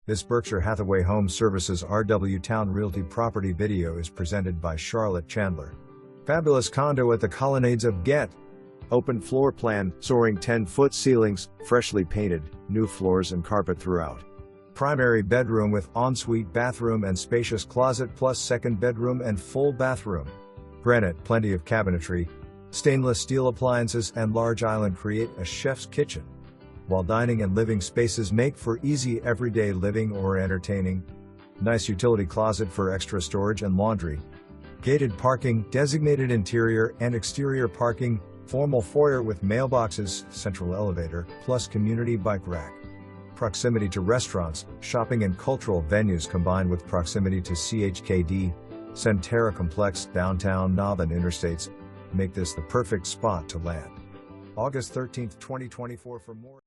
This Berkshire Hathaway Home Services RW Towne Realty property video is presented by Charlotte Chandler. Fabulous condo at the Colonnades of Ghent. Open floor plan, soaring 10-foot ceilings, freshly painted, new floors and carpet throughout. Primary bedroom with ensuite bathroom and spacious closet plus second bedroom and full bathroom. Granite, plenty of cabinetry. Stainless steel appliances and large island create a chef's kitchen, while dining and living spaces make for easy everyday living or entertaining. Nice utility closet for extra storage and laundry. Gated parking, designated interior and exterior parking, formal foyer with mailboxes, central elevator, plus community bike rack. Proximity to restaurants, shopping and cultural venues combined with proximity to CHKD, Sentara complex, downtown Knob and interstates, make this the perfect spot to land. August 13, 2024 for more.